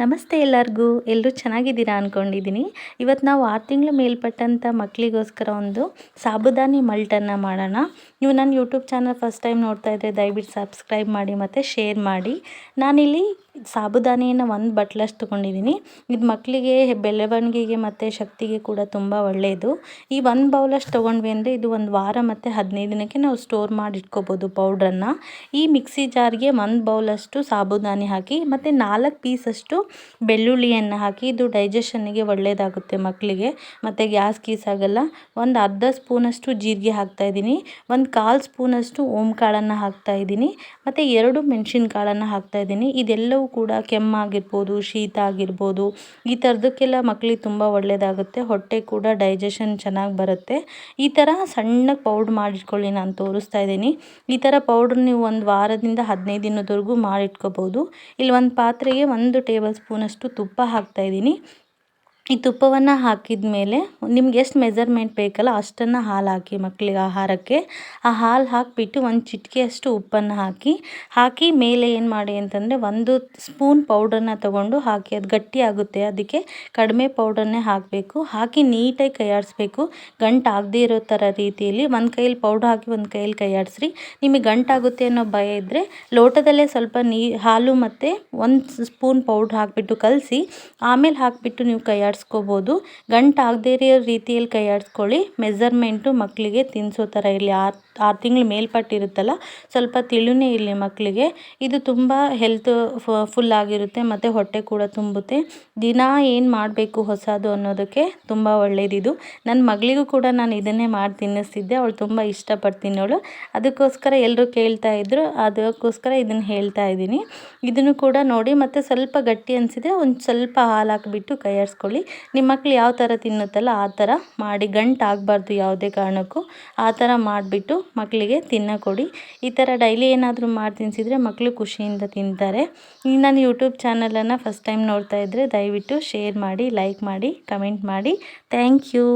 ನಮಸ್ತೆ ಎಲ್ಲರಿಗೂ. ಎಲ್ಲರೂ ಚೆನ್ನಾಗಿದ್ದೀರಾ ಅಂದ್ಕೊಂಡಿದ್ದೀನಿ. ಇವತ್ತು ನಾವು 6 ತಿಂಗಳು ಮೇಲ್ಪಟ್ಟಂಥ ಮಕ್ಕಳಿಗೋಸ್ಕರ ಒಂದು ಸಾಬುದಾನಿ ಮಲ್ಟನ್ನು ಮಾಡೋಣ. ನೀವು ನನ್ನ ಯೂಟ್ಯೂಬ್ ಚಾನಲ್ ಫಸ್ಟ್ ಟೈಮ್ ನೋಡ್ತಾ ಇದ್ದರೆ ದಯವಿಟ್ಟು ಸಬ್ಸ್ಕ್ರೈಬ್ ಮಾಡಿ ಮತ್ತು ಶೇರ್ ಮಾಡಿ. ನಾನಿಲ್ಲಿ ಸಾಬುದಾನಿಯನ್ನು 1 ಬಟ್ಲಷ್ಟು ತೊಗೊಂಡಿದ್ದೀನಿ. ಇದು ಮಕ್ಕಳಿಗೆ ಬೆಳವಣಿಗೆಗೆ ಮತ್ತು ಶಕ್ತಿಗೆ ಕೂಡ ತುಂಬ ಒಳ್ಳೆಯದು. ಈ 1 ಬೌಲಷ್ಟು ತೊಗೊಂಡ್ವಿ ಅಂದರೆ ಇದು 1 ವಾರ ಮತ್ತು 15 ದಿನಕ್ಕೆ ನಾವು ಸ್ಟೋರ್ ಮಾಡಿ ಇಟ್ಕೋಬೋದು ಪೌಡ್ರನ್ನು. ಈ ಮಿಕ್ಸಿ ಜಾರ್ಗೆ 1 ಬೌಲಷ್ಟು ಸಾಬುದಾನಿ ಹಾಕಿ ಮತ್ತು 4 ಪೀಸಷ್ಟು ಬೆಳ್ಳುಳ್ಳಿಯನ್ನು ಹಾಕಿ, ಇದು ಡೈಜೆಷನ್ನಿಗೆ ಒಳ್ಳೆಯದಾಗುತ್ತೆ ಮಕ್ಕಳಿಗೆ ಮತ್ತು ಗ್ಯಾಸ್ ಗೀಸ್ ಆಗಲ್ಲ. ಒಂದು ಅರ್ಧ ಸ್ಪೂನಷ್ಟು ಜೀರಿಗೆ ಹಾಕ್ತಾಯಿದ್ದೀನಿ, 1/4 ಸ್ಪೂನಷ್ಟು ಓಂಕಾಳನ್ನು ಹಾಕ್ತಾಯಿದ್ದೀನಿ ಮತ್ತು 2 ಮೆಣಸಿನ್ಕಾಳನ್ನು ಹಾಕ್ತಾಯಿದ್ದೀನಿ. ಇದೆಲ್ಲವೂ ಕೂಡ ಕೆಮ್ಮಾಗಿರ್ಬೋದು, ಶೀತ ಆಗಿರ್ಬೋದು, ಈ ಥರದಕ್ಕೆಲ್ಲ ಮಕ್ಕಳಿಗೆ ತುಂಬ ಒಳ್ಳೆಯದಾಗುತ್ತೆ. ಹೊಟ್ಟೆ ಕೂಡ ಡೈಜೆಷನ್ ಚೆನ್ನಾಗಿ ಬರುತ್ತೆ. ಈ ಥರ ಸಣ್ಣಗೆ ಪೌಡ್ರ್ ಮಾಡಿಟ್ಕೊಳ್ಳಿ. ನಾನು ತೋರಿಸ್ತಾ ಇದ್ದೀನಿ. ಈ ಥರ ಪೌಡ್ರ್ ನೀವು 1 ವಾರದಿಂದ 15 ದಿನದವರೆಗೂ ಮಾಡಿಟ್ಕೋಬೋದು. ಇಲ್ಲಿ ಒಂದು ಪಾತ್ರೆಗೆ 1 ಟೇಬಲ್ ಸ್ಪೂನಷ್ಟು ತುಪ್ಪ ಹಾಕ್ತಾಯಿದ್ದೀನಿ. ಈ ತುಪ್ಪವನ್ನು ಹಾಕಿದ ಮೇಲೆ ನಿಮ್ಗೆ ಎಷ್ಟು ಮೆಜರ್ಮೆಂಟ್ ಬೇಕಲ್ಲ ಅಷ್ಟನ್ನು ಹಾಲು ಹಾಕಿ ಮಕ್ಕಳಿಗೆ ಆಹಾರಕ್ಕೆ. ಆ ಹಾಲು ಹಾಕಿಬಿಟ್ಟು 1 ಚಿಟಿಕೆಯಷ್ಟು ಉಪ್ಪನ್ನು ಹಾಕಿ ಮೇಲೆ ಏನು ಮಾಡಿ ಅಂತಂದರೆ 1 ಸ್ಪೂನ್ ಪೌಡ್ರನ್ನು ತೊಗೊಂಡು ಹಾಕಿ. ಅದು ಗಟ್ಟಿ ಆಗುತ್ತೆ, ಅದಕ್ಕೆ ಕಡಿಮೆ ಪೌಡ್ರನ್ನೇ ಹಾಕಬೇಕು. ಹಾಕಿ ನೀಟಾಗಿ ಕೈಯಾಡಿಸ್ಬೇಕು, ಗಂಟಾಗದೇ ಇರೋ ಥರ ರೀತಿಯಲ್ಲಿ. ಒಂದು ಕೈಯಲ್ಲಿ ಪೌಡ್ರ್ ಹಾಕಿ ಒಂದು ಕೈಯಲ್ಲಿ ಕೈಯಾಡಿಸ್ರಿ. ನಿಮಗೆ ಗಂಟಾಗುತ್ತೆ ಅನ್ನೋ ಭಯ ಇದ್ದರೆ ಲೋಟದಲ್ಲೇ ಸ್ವಲ್ಪ ಹಾಲು ಮತ್ತು 1 ಸ್ಪೂನ್ ಪೌಡ್ರ್ ಹಾಕಿಬಿಟ್ಟು ಕಲಸಿ ಆಮೇಲೆ ಹಾಕಿಬಿಟ್ಟು ನೀವು ಕೈಯಾಡಿಸ್ಕೋಬೋದು. ಗಂಟಾಗದೇ ಇರೋ ರೀತಿಯಲ್ಲಿ ಕೈಯಾಡಿಸ್ಕೊಳ್ಳಿ. ಮೆಜರ್ಮೆಂಟು ಮಕ್ಕಳಿಗೆ ತಿನ್ನಿಸೋ ಥರ ಇರಲಿ. 6 ತಿಂಗಳು ಮೇಲ್ಪಟ್ಟಿರುತ್ತಲ್ಲ, ಸ್ವಲ್ಪ ತಿಳಿನೇ ಇರಲಿ ಮಕ್ಕಳಿಗೆ. ಇದು ತುಂಬ ಹೆಲ್ತ್ ಫುಲ್ ಆಗಿರುತ್ತೆ ಮತ್ತು ಹೊಟ್ಟೆ ಕೂಡ ತುಂಬುತ್ತೆ. ದಿನ ಏನು ಮಾಡಬೇಕು ಹೊಸದು ಅನ್ನೋದಕ್ಕೆ ತುಂಬ ಒಳ್ಳೆಯದಿದು. ನನ್ನ ಮಗಳಿಗೂ ಕೂಡ ನಾನು ಇದನ್ನೇ ಮಾಡಿ ತಿನ್ನಿಸ್ತಿದ್ದೆ. ಅವಳು ತುಂಬ ಇಷ್ಟಪಟ್ಟು ತಿನ್ನೋಳು. ಅದಕ್ಕೋಸ್ಕರ ಎಲ್ಲರೂ ಕೇಳ್ತಾಯಿದ್ರು, ಅದಕ್ಕೋಸ್ಕರ ಇದನ್ನು ಹೇಳ್ತಾ ಇದ್ದೀನಿ. ಇದನ್ನು ಕೂಡ ನೋಡಿ. ಮತ್ತು ಸ್ವಲ್ಪ ಗಟ್ಟಿ ಅನಿಸಿದರೆ ಒಂದು ಸ್ವಲ್ಪ ಹಾಲು ಹಾಕಿಬಿಟ್ಟು ಕೈಯಾಡಿಸ್ಕೊಳ್ಳಿ. ನಿಮ್ಮ ಮಕ್ಕಳು ಯಾವ ಥರ ತಿನ್ನುತ್ತಲ್ಲ ಆ ಥರ ಮಾಡಿ. ಗಂಟಾಗಬಾರ್ದು ಯಾವುದೇ ಕಾರಣಕ್ಕೂ. ಆ ಥರ ಮಾಡಿಬಿಟ್ಟು ಮಕ್ಕಳಿಗೆ ತಿನ್ನಕೊಡಿ. ಈ ಥರ ಡೈಲಿ ಏನಾದರೂ ಮಾಡಿ ತಿನ್ನಿಸಿದ್ರೆ ಮಕ್ಕಳು ಖುಷಿಯಿಂದ ತಿಂತಾರೆ. ಈಗ ನನ್ನ ಯೂಟ್ಯೂಬ್ ಚಾನಲನ್ನು ಫಸ್ಟ್ ಟೈಮ್ ನೋಡ್ತಾ ಇದ್ದರೆ ದಯವಿಟ್ಟು ಶೇರ್ ಮಾಡಿ, ಲೈಕ್ ಮಾಡಿ, ಕಮೆಂಟ್ ಮಾಡಿ. Thank you.